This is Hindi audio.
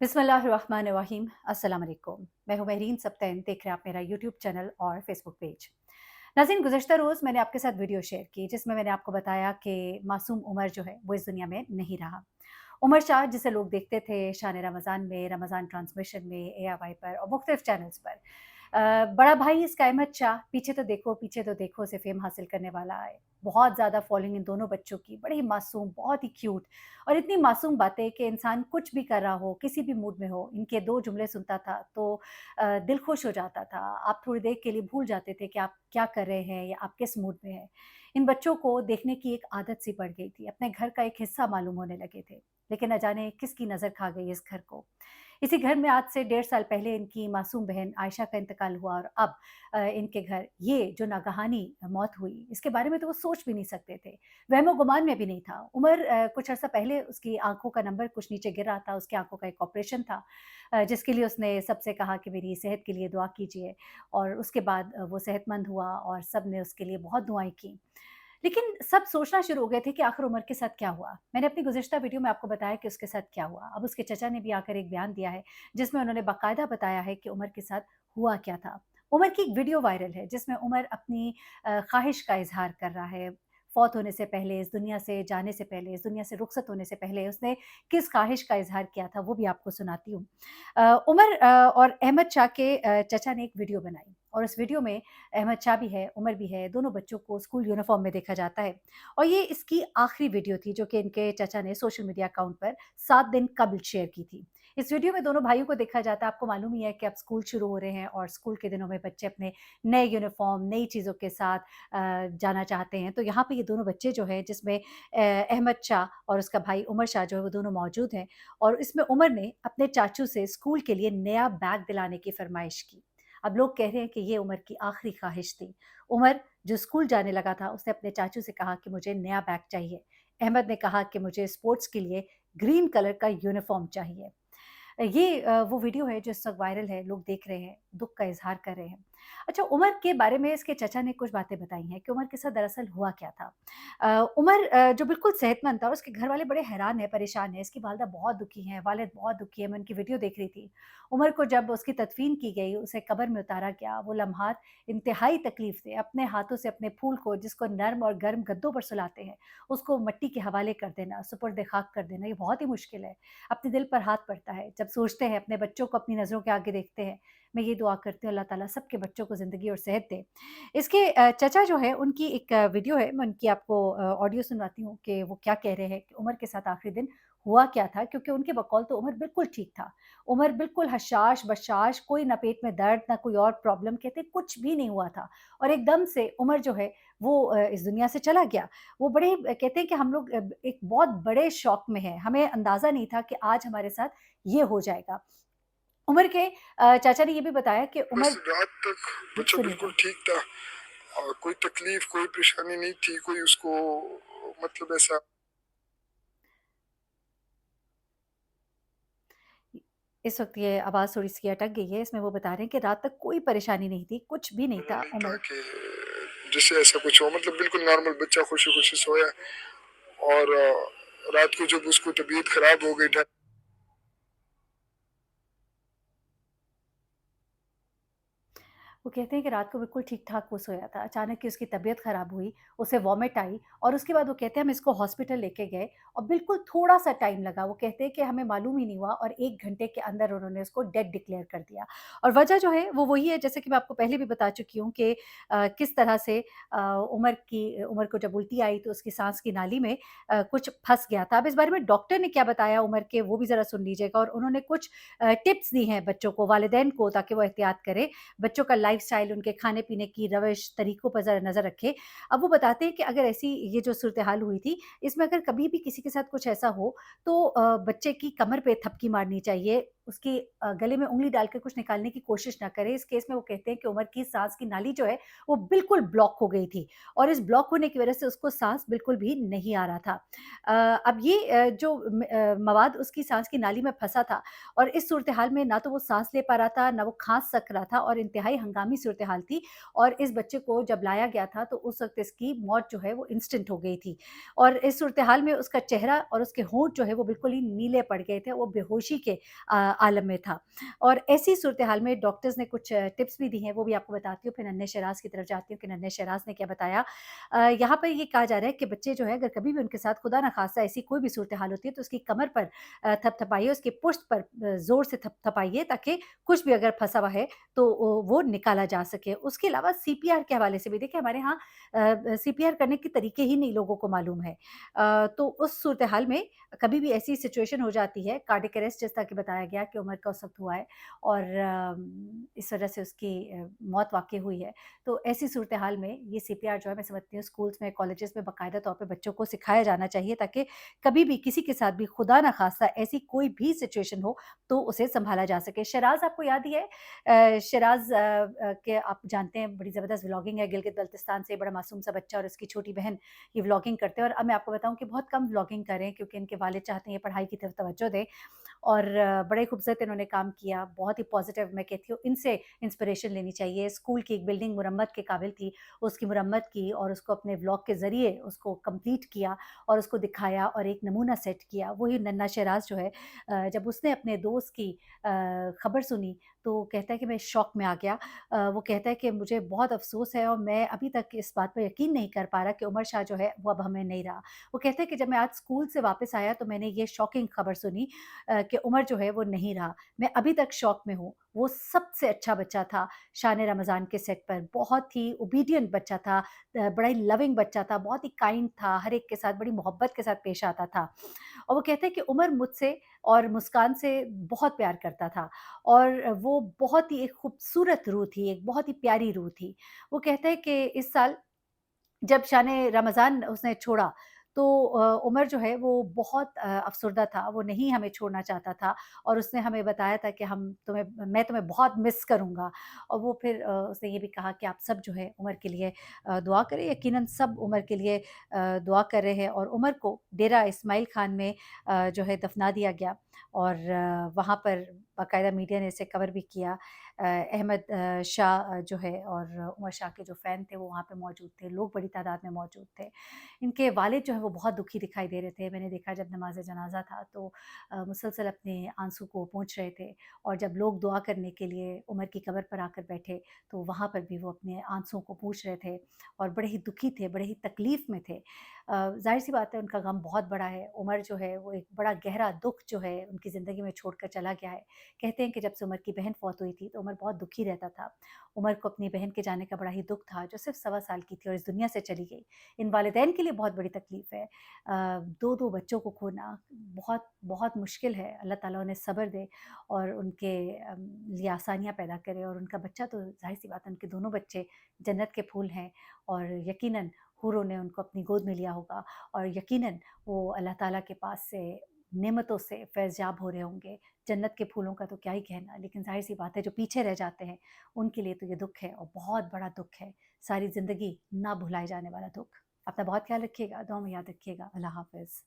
बिस्मिल्लाहिर्रहमानिर्रहीम। अस्सलाम वालेकुम। मैं हूं महरीन सब्तैन। देख रहे हैं आप मेरा यूट्यूब चैनल और फेसबुक पेज। नाज़रीन, गुज़श्ता रोज़ मैंने आपके साथ वीडियो शेयर की जिसमें मैंने आपको बताया कि मासूम उमर जो है वो इस दुनिया में नहीं रहा। उमर शाह जिसे लोग देखते थे शान रमज़ान में, रमज़ान ट्रांसमिशन में, AIY पर और मुख्तलिफ चैनल्स पर। बड़ा भाई इसका अहमद शाह, पीछे तो देखो से फ़ेम हासिल करने वाला है। बहुत ज़्यादा फ़ॉलोइंग इन दोनों बच्चों की, बड़ी ही मासूम, बहुत ही क्यूट और इतनी मासूम बातें कि इंसान कुछ भी कर रहा हो, किसी भी मूड में हो, इनके 2 जुमले सुनता था तो दिल खुश हो जाता था। आप थोड़ी देर के लिए भूल जाते थे कि आप क्या कर रहे हैं या आप किस मूड में हैं। इन बच्चों को देखने की एक आदत सी पड़ गई थी, अपने घर का एक हिस्सा मालूम होने लगे थे। लेकिन न जाने किसकी नज़र खा गई इस घर को। इसी घर में आज से 1.5 साल पहले इनकी मासूम बहन आयशा का इंतकाल हुआ और अब इनके घर ये जो नागहानी मौत हुई, इसके बारे में तो वो सोच भी नहीं सकते थे। वहमो-गुमान में भी नहीं था। उमर कुछ अर्सा पहले उसकी आँखों का नंबर कुछ नीचे गिर रहा था, उसकी आँखों का एक ऑपरेशन था जिसके लिए उसने सबसे कहा कि मेरी सेहत के लिए दुआ कीजिए और उसके बाद वो सेहतमंद हुआ और सब ने उसके लिए बहुत दुआएँ की। लेकिन सब सोचना शुरू हो गए थे कि आखिर उमर के साथ क्या हुआ? मैंने अपनी गुज़िश्ता वीडियो में आपको बताया कि उसके साथ क्या हुआ। अब उसके चचा ने भी आकर एक बयान दिया है, जिसमें उन्होंने बाकायदा बताया है कि उमर के साथ हुआ क्या था। उमर की एक वीडियो वायरल है, जिसमें उमर अपनी ख़्वाहिश का इज़हार कर रहा है। फ़ौत होने से पहले, इस दुनिया से जाने से पहले, इस दुनिया से रुख़सत होने से पहले उसने किस ख़्वाहिश का इज़हार किया था, वो भी आपको सुनाती हूँ। उमर और अहमद शाह के चचा ने एक वीडियो बनाई और उस वीडियो में अहमद शाह भी है, उमर भी है, दोनों बच्चों को स्कूल यूनिफ़ॉर्म में देखा जाता है और ये इसकी आखिरी वीडियो थी जो कि इनके चचा ने सोशल मीडिया अकाउंट पर 7 दिन कबल शेयर की थी। इस वीडियो में दोनों भाइयों को देखा जाता है, आपको मालूम ही है कि अब स्कूल शुरू हो रहे हैं और स्कूल के दिनों में बच्चे अपने नए यूनिफ़ॉर्म, नई चीज़ों के साथ जाना चाहते हैं। तो यहाँ पे ये दोनों बच्चे जो हैं जिसमें अहमद शाह और उसका भाई उमर शाह जो है वो दोनों मौजूद हैं और इसमें उमर ने अपने चाचू से स्कूल के लिए नया बैग दिलाने की फ़रमाइश की। अब लोग कह रहे हैं कि ये उमर की आखिरी ख़्वाहिश थी। उमर जो स्कूल जाने लगा था, उसने अपने चाचू से कहा कि मुझे नया बैग चाहिए। अहमद ने कहा कि मुझे स्पोर्ट्स के लिए ग्रीन कलर का यूनिफ़ॉर्म चाहिए। ये वो वीडियो है जो इस वक़्त वायरल है, लोग देख रहे हैं, दुःख का इज़हार कर रहे हैं। अच्छा, उमर के बारे में इसके चचा ने कुछ बातें बताई हैं कि उमर के साथ दरअसल हुआ क्या था। उमर जो बिल्कुल सेहतमंद था, उसके घर वाले बड़े हैरान हैं, परेशान हैं, इसकी वालिदा बहुत दुखी हैं, वालिद बहुत दुखी हैं, मैं उनकी वीडियो देख रही थी। उमर को जब उसकी तदफ़ीन की गई, उसे कब्र में उतारा गया, वो लम्हात इंतहाई तकलीफ़ थे। अपने हाथों से अपने फूल को जिसको नर्म और गर्म गद्दों पर सुलाते हैं, उसको मिट्टी के हवाले कर देना, सुपुर्द-ए-ख़ाक कर देना, ये बहुत ही मुश्किल है। अपने दिल पर हाथ पड़ता है, जब सोचते हैं अपने बच्चों को अपनी नज़रों के आगे देखते हैं। मैं ये दुआ करती हूँ अल्लाह ताला सबके बच्चों को ज़िंदगी और सेहत दे। इसके चचा जो है उनकी एक वीडियो है, मैं उनकी आपको ऑडियो सुनवाती हूँ कि वो क्या कह रहे हैं कि उमर के साथ आखिरी दिन हुआ क्या था, क्योंकि उनके बकौल तो उमर बिल्कुल ठीक था। उमर बिल्कुल हशाश बशाश, कोई ना पेट में दर्द, ना कोई और प्रॉब्लम, कहते कुछ भी नहीं हुआ था और एकदम से उमर जो है वो इस दुनिया से चला गया। वो बड़े कहते हैं कि हम लोग एक बहुत बड़े शॉक में हैं, हमें अंदाज़ा नहीं था कि आज हमारे साथ ये हो जाएगा। उमर के चाचा ने ये भी बताया कि बस उमर रात तक बच्चा बिल्कुल सुनिएगा। ठीक था और कोई तकलीफ, कोई परेशानी नहीं थी, कोई उसको मतलब ऐसा। इस वक़्त ये आवाज़ थोड़ी-सी अटक गई है, इसमें वो बता रहे हैं कि रात तक कोई परेशानी नहीं थी, कुछ भी नहीं था। नहीं था उमर कि जिससे ऐसा कुछ हो, मतलब बिल्कुल नॉर्मल बच्चा खुशी-खुशी सोया और रात को जब उसको तबीयत खराब हो गई ढ वो कहते हैं कि रात को बिल्कुल ठीक-ठाक वो सोया था। अचानक ही उसकी तबीयत ख़राब हुई, उसे वॉमिट आई और उसके बाद वो कहते हैं हम इसको हॉस्पिटल लेके गए और बिल्कुल थोड़ा-सा टाइम लगा। वो कहते हैं कि हमें मालूम ही नहीं हुआ और 1 घंटे के अंदर उन्होंने उसको डेड डिक्लेयर कर दिया। और वजह जो है वो वही है, जैसे कि मैं आपको पहले भी बता चुकी हूँ कि किस तरह से उमर को जब उल्टी आई तो उसकी साँस की नाली में कुछ फँस गया था। अब इस बारे में डॉक्टर ने क्या बताया उमर के, वो भी ज़रा सुन लीजिएगा और उन्होंने कुछ टिप्स दी हैं बच्चों को, वालिदैन को, ताकि वो एहतियात करें। बच्चों का लाइफ़स्टाइल, उनके खाने-पीने की रवश, तरीकों पर ज़रा नज़र रखें। अब वो बताते हैं कि अगर ऐसी ये जो सूरत-ए-हाल हुई थी, इसमें अगर कभी भी किसी के साथ कुछ ऐसा हो, तो बच्चे की कमर पे थपकी मारनी चाहिए, उसकी गले में उँगली डाल के कुछ निकालने की कोशिश ना करें। इस केस में वो कहते हैं कि उमर की साँस की नाली जो है, वो बिल्कुल ब्लॉक हो गई थी और इस ब्लॉक होने की वजह से उसको साँस बिल्कुल भी नहीं आ रहा था। अब ये मवाद उसकी साँस की नाली में फँसा था और इस सूरत-ए-हाल में ना तो वो साँस ले पा रहा था, ना वो खाँस सक रहा था और इंतहाई हंगामी सूरत-ए-हाल थी और इस बच्चे को जब लाया गया था, तो उस वक़्त इसकी मौत जो है वो इंस्टेंट हो गई थी और इस सूरत-ए-हाल में उसका चेहरा और उसके होंठ जो है वो बिल्कुल ही नीले पड़ गए थे, वो बेहोशी के आलम में था। और ऐसी सूरत-ए-हाल में डॉक्टर्स ने कुछ टिप्स भी दी हैं, वो भी आपको बताती हूँ, फिर नन्हे शहराज़ की तरफ जाती हूँ कि नन्हे शहराज़ ने क्या बताया। यहाँ पर ये कहा जा रहा है कि बच्चे जो है अगर कभी भी उनके साथ खुदा ना ख़ास्ता ऐसी कोई भी सूरत-ए-हाल होती है, तो उसकी कमर पर थपथपाइए, उसकी पुश्त पर ज़ोर से थपथपाइए ताकि कुछ भी अगर फँसा हुआ है, तो वो निकाला जा सके। उसके अलावा सीपीआर के हवाले से भी देखिए हमारे यहाँ सीपीआर करने के तरीके ही नहीं लोगों को मालूम है। तो उस सूरत-ए-हाल में कभी भी ऐसी सिचुएशन हो जाती है, कार्डियक अरेस्ट जैसा कि बताया गया कि उमर का उस वक़्त हुआ है और इस वजह से उसकी मौत वाक़ई हुई है। तो ऐसी सूरत-ए-हाल में ये सीपीआर जो है मैं समझती हूँ स्कूल्स में, कॉलेजेस में बाकायदा तौर पे बच्चों को सिखाया जाना चाहिए ताकि कभी भी किसी के साथ भी खुदा ना ख़ास्ता ऐसी कोई भी सिचुएशन हो, तो उसे सँभाला जा सके। शराज़ आपको याद ही है शराज़ के आप जानते हैं बड़ी ज़बरदस्त व्लॉगिंग है गिलगित-बाल्टिस्तान से, बड़ा मासूम सा बच्चा और उसकी छोटी बहन ये व्लॉगिंग करते हैं और अब मैं आपको बताऊँ कि बहुत कम व्लॉगिंग कर रहे हैं क्योंकि इनके वालिद चाहते हैं ये पढ़ाई की तरफ तवज्जो दें और बड़े खूबसूरत इन्होंने काम किया, बहुत ही पॉज़िटिव मैं कहती हूँ इनसे इंस्पिरेशन लेनी चाहिए। स्कूल की एक बिल्डिंग मुरम्मत के काबिल थी, उसकी मुरम्मत की और उसको अपने व्लॉग के ज़रिए उसको कंप्लीट किया और उसको दिखाया और एक नमूना सेट किया। वही नन्हा शहराज़ जो है जब उसने अपने दोस्त की खबर सुनी तो कहता है कि मैं शॉक में आ गया। वो कहता है कि मुझे बहुत अफ़सोस है और मैं अभी तक इस बात पर यकीन नहीं कर पा रहा कि उमर शाह जो है वो अब हमें नहीं रहा। वो कहते हैं कि जब मैं आज स्कूल से वापस आया तो मैंने ये शॉकिंग खबर सुनी कि उमर जो है वो नहीं रहा। मैं अभी तक शॉक में हूँ। वो सबसे अच्छा बच्चा था शान रमज़ान के सेट पर, बहुत ही ओबीडिएंट बच्चा था बड़ा ही लविंग बच्चा था, बहुत ही काइंड था, हर एक के साथ बड़ी मोहब्बत के साथ पेश आता था। और वो कहते हैं कि उमर मुझसे और मुस्कान से बहुत प्यार करता था और वो बहुत ही एक खूबसूरत रूह थी, एक बहुत ही प्यारी रूह थी। वो कहते हैं कि इस साल जब शाने रमज़ान उसने छोड़ा, तो उमर जो है वो बहुत अफ़सरदा था, वो नहीं हमें छोड़ना चाहता था और उसने हमें बताया था कि मैं तुम्हें बहुत मिस करूँगा और वो फिर उसने ये भी कहा कि आप सब जो है उमर के लिए दुआ करें, यकीनन सब उमर के लिए दुआ कर रहे हैं और उमर को डेरा इस्माइल खान में जो है दफ़ना दिया गया और वहाँ पर बाकायदा मीडिया ने इसे कवर भी किया। अहमद शाह जो है और उमर शाह के जो फ़ैन थे वो वहाँ पे मौजूद थे, लोग बड़ी तादाद में मौजूद थे। इनके वालिद जो हैं वो बहुत दुखी दिखाई दे रहे थे, मैंने देखा जब नमाज़ जनाज़ा था तो मुसलसल अपने आंसू को पोंछ रहे थे और जब लोग दुआ करने के लिए उमर की कब्र पर आकर बैठे, तो वहाँ पर भी वो अपने आंसुओं को पोंछ रहे थे और बड़े ही दुखी थे, बड़े ही तकलीफ़ में थे। ज़ाहिर-सी बात है उनका गम बहुत बड़ा है, उमर जो है वो एक बड़ा गहरा दुःख जो है उनकी ज़िंदगी में छोड़कर चला गया है। कहते हैं कि जब से उमर की बहन फ़ौत हुई थी, तो उमर बहुत दुखी रहता था। उमर को अपनी बहन के जाने का बड़ा ही दुःख था, जो सिर्फ़ सवा साल की थी और इस दुनिया से चली गई। इन वालिदैन के लिए बहुत बड़ी तकलीफ़ है। 2-2 बच्चों को खोना बहुत बहुत मुश्किल है। अल्लाह ताला उन्हें सब्र दे और उनके लिए आसानियाँ पैदा करे और उनका बच्चा तो ज़ाहिर-सी बात है उनके दोनों बच्चे जन्नत के फूल हैं और यकीनन हूरों ने उनको अपनी गोद में लिया होगा और यकीनन वो अल्लाह ताला के पास से नेमतों से फ़ैज़याब हो रहे होंगे। जन्नत के फूलों का तो क्या ही कहना, लेकिन ज़ाहिर-सी बात है जो पीछे रह जाते हैं, उनके लिए तो ये दुःख है और बहुत बड़ा दुःख है। सारी ज़िंदगी ना भुलाए जाने वाला दुःख। अपना बहुत ख़्याल रखिएगा, दुआ में याद रखिएगा। अल्लाह हाफ़िज़।